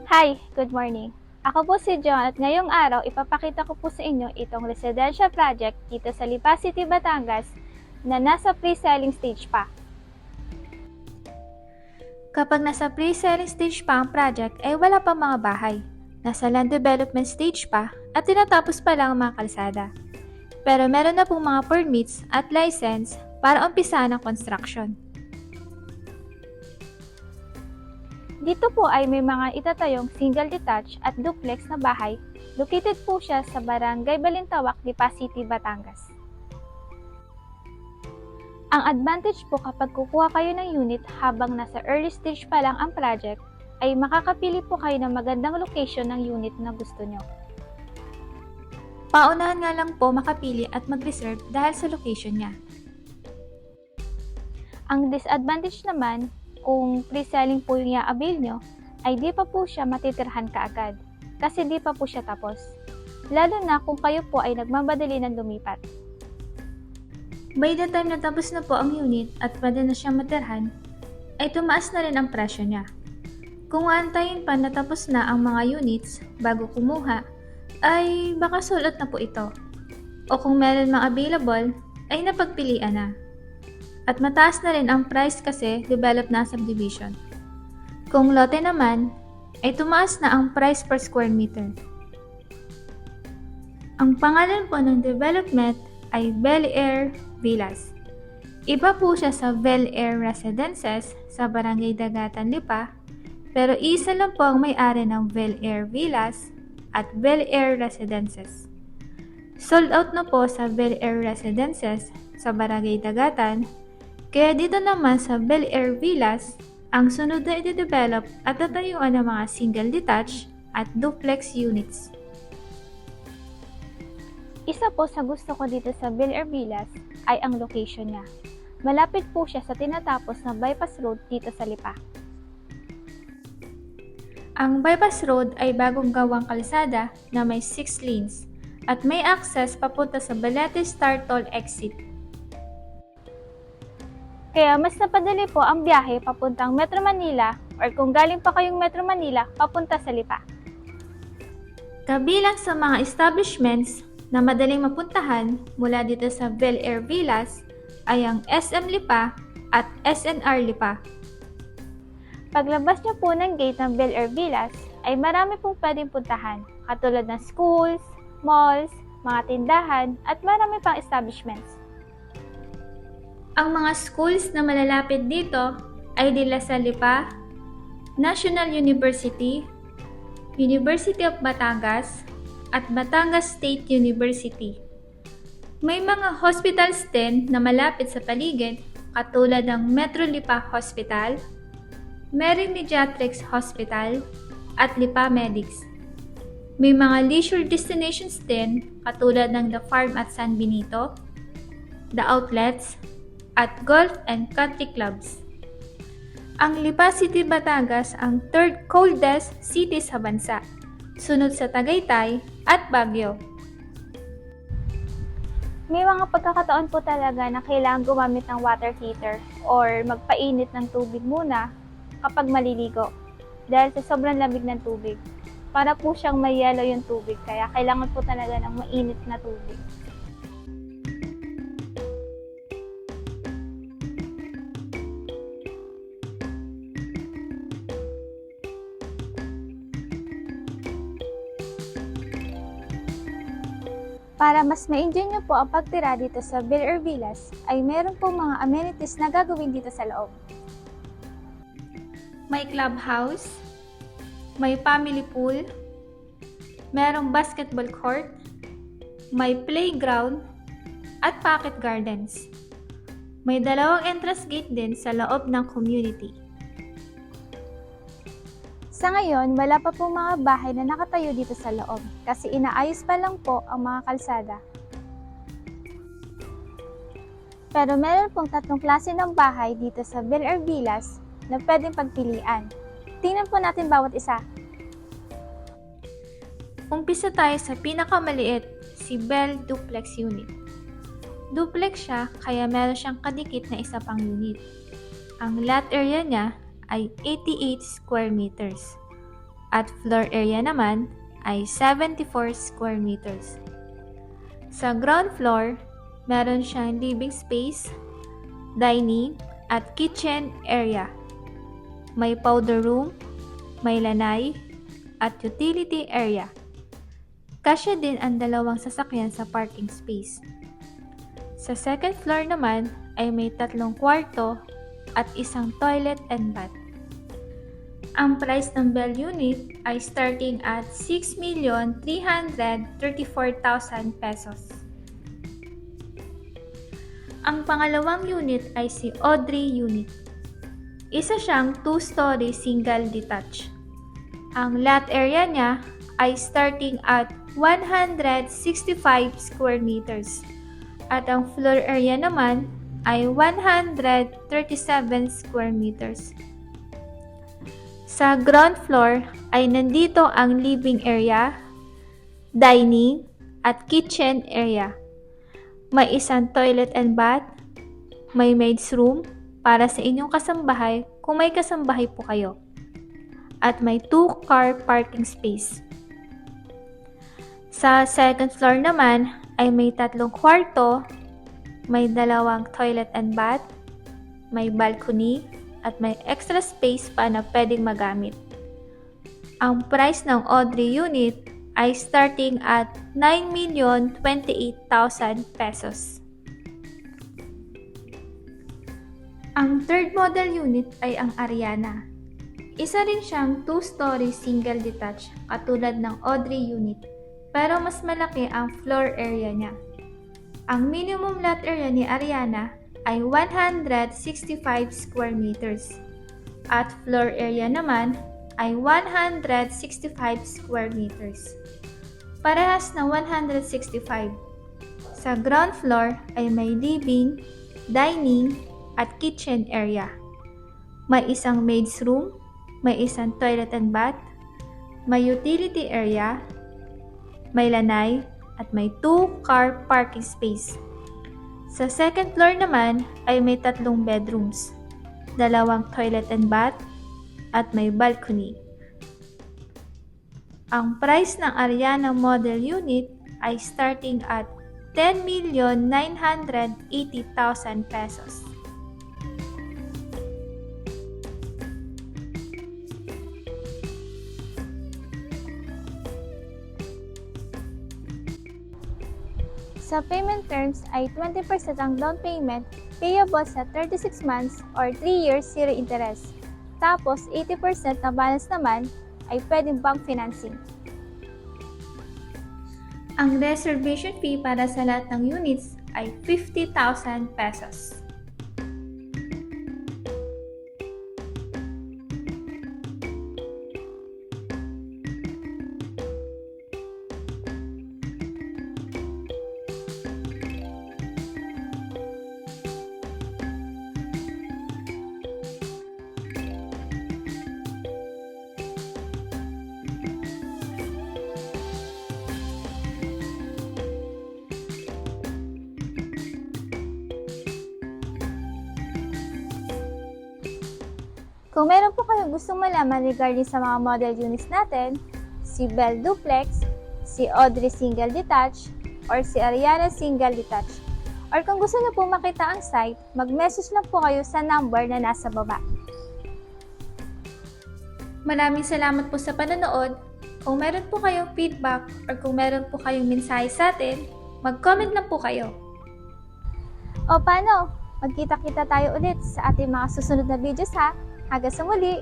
Hi, good morning. Ako po si John at ngayong araw ipapakita ko po sa inyo itong residential project dito sa Lipa City, Batangas na nasa pre-selling stage pa. Kapag nasa pre-selling stage pa ang project ay wala pang mga bahay. Nasa land development stage pa at tinatapos pa lang ang mga kalsada. Pero meron na pong mga permits at license para umpisahan ang construction. Dito po ay may mga itatayong single detached at duplex na bahay. Located po siya sa Barangay Balintawak, Lipa City, Batangas. Ang advantage po kapag kukuha kayo ng unit habang nasa early stage pa lang ang project, ay makakapili po kayo ng magandang location ng unit na gusto nyo. Paunahan nga lang po makapili at mag-reserve dahil sa location niya. Ang disadvantage naman, kung pre-selling po yung i-avail nyo, ay di pa po siya matitirhan kaagad kasi di pa po siya tapos. Lalo na kung kayo po ay nagmamadali ng lumipat. By the time na tapos na po ang unit at pwede na siya matirhan, ay tumaas na rin ang presyo niya. Kung aantayin pa na tapos na ang mga units bago kumuha, ay baka sulot na po ito. O kung meron mga available, ay napagpilian na. At mataas na rin ang price kasi developed na subdivision. Kung lote naman, ay tumaas na ang price per square meter. Ang pangalan po ng development ay Bel Air Villas. Iba po siya sa Bel Air Residences sa Barangay Dagatan, Lipa, pero isa lang po ang may-ari ng Bel Air Villas at Bel Air Residences. Sold out na po sa Bel Air Residences sa Barangay Dagatan, kaya dito naman sa Bel Air Villas, ang sunod na i-develop at tatayuan ng mga single detached at duplex units. Isa po sa gusto ko dito sa Bel Air Villas ay ang location niya. Malapit po siya sa tinatapos na bypass road dito sa Lipa. Ang bypass road ay bagong gawang kalsada na may 6 lanes at may access papunta sa Balete Star Toll exit. Kaya mas napadali po ang biyahe papuntang Metro Manila or kung galing pa kayong Metro Manila papunta sa Lipa. Kabilang sa mga establishments na madaling mapuntahan mula dito sa Bel Air Villas ay ang SM Lipa at SNR Lipa. Paglabas niyo po ng gate ng Bel Air Villas ay marami pong pwedeng puntahan katulad ng schools, malls, mga tindahan at marami pang establishments. Ang mga schools na malalapit dito ay De La Salle Lipa, National University, University of Batangas, at Batangas State University. May mga hospitals din na malapit sa paligid katulad ng Metro Lipa Hospital, Mary Mediatrix Hospital, at Lipa Medics. May mga leisure destinations din katulad ng The Farm at San Benito, The Outlets, at golf and country clubs. Ang Lipa City, Batangas ang third coldest city sa bansa, sunod sa Tagaytay at Baguio. May mga pagkakataon po talaga na kailangan gumamit ng water heater or magpainit ng tubig muna kapag maliligo dahil sa sobrang lamig ng tubig. Para po siyang may yelo yung tubig kaya kailangan po talaga ng mainit na tubig. Para mas ma-enjoy nyo po ang pagtira dito sa Bel Air Villas, ay meron pong mga amenities na gagawin dito sa loob. May clubhouse, may family pool, merong basketball court, may playground, at pocket gardens. May dalawang entrance gate din sa loob ng community. Sa ngayon, wala pa po mga bahay na nakatayo dito sa loob kasi inaayos pa lang po ang mga kalsada. Pero meron pong 3 klase ng bahay dito sa Bel Air Villas na pwedeng pagpilian. Tingnan po natin bawat isa. Umpisa tayo sa pinakamaliit, si Bel Duplex Unit. Duplex siya kaya meron siyang kadikit na isa pang unit. Ang lot area niya ay 88 square meters. at floor area naman ay 74 square meters. Sa ground floor, meron siyang living space, dining, at kitchen area. May powder room, may lanay, at utility area. Kasya din ang dalawang sasakyan sa parking space. Sa second floor naman ay may 3 kwarto at isang toilet and bath. Ang price ng Bell unit ay starting at 6,334,000 pesos. Ang pangalawang unit ay si Audrey unit. Isa siyang 2-story single detached. Ang lot area niya ay starting at 165 square meters at ang floor area naman ay 137 square meters. Sa ground floor ay nandito ang living area, dining, at kitchen area. May isang toilet and bath, may maid's room para sa inyong kasambahay kung may kasambahay po kayo, at may 2-car parking space. Sa second floor naman ay may 3 kwarto, may 2 toilet and bath, may balcony, at may extra space pa na pwedeng magamit. Ang price ng Audrey unit ay starting at 9,028,000 pesos. Ang third model unit ay ang Ariana. Isa rin siyang 2-story single detached katulad ng Audrey unit, pero mas malaki ang floor area niya. Ang minimum lot area ni Ariana ay 165 square meters at floor area naman ay 165 square meters. Parehas na 165. Sa ground floor ay may living, dining, at kitchen area. May isang maid's room, may isang toilet and bath, may utility area, may lanay, at may 2-car parking space. Sa second floor naman ay may 3 bedrooms, 2 toilet and bath, at may balcony. Ang price ng Ariana model unit ay starting at 10,980,000 pesos. Sa payment terms ay 20% ang down payment payable sa 36 months or 3 years zero interest. Tapos 80% na balance naman ay pwedeng bank financing. Ang reservation fee para sa lahat ng units ay 50,000 pesos. Kung meron po kayong gustong malaman regarding sa mga model units natin, si Bell Duplex, si Audrey Single Detached, or si Ariana Single Detached, or kung gusto niyo po makita ang site, mag-message lang po kayo sa number na nasa baba. Maraming salamat po sa panonood. Kung meron po kayong feedback or kung meron po kayong mensahe sa atin, mag-comment lang po kayo. O paano? Magkita-kita tayo ulit sa ating mga susunod na videos ha. Hanggang sa muli!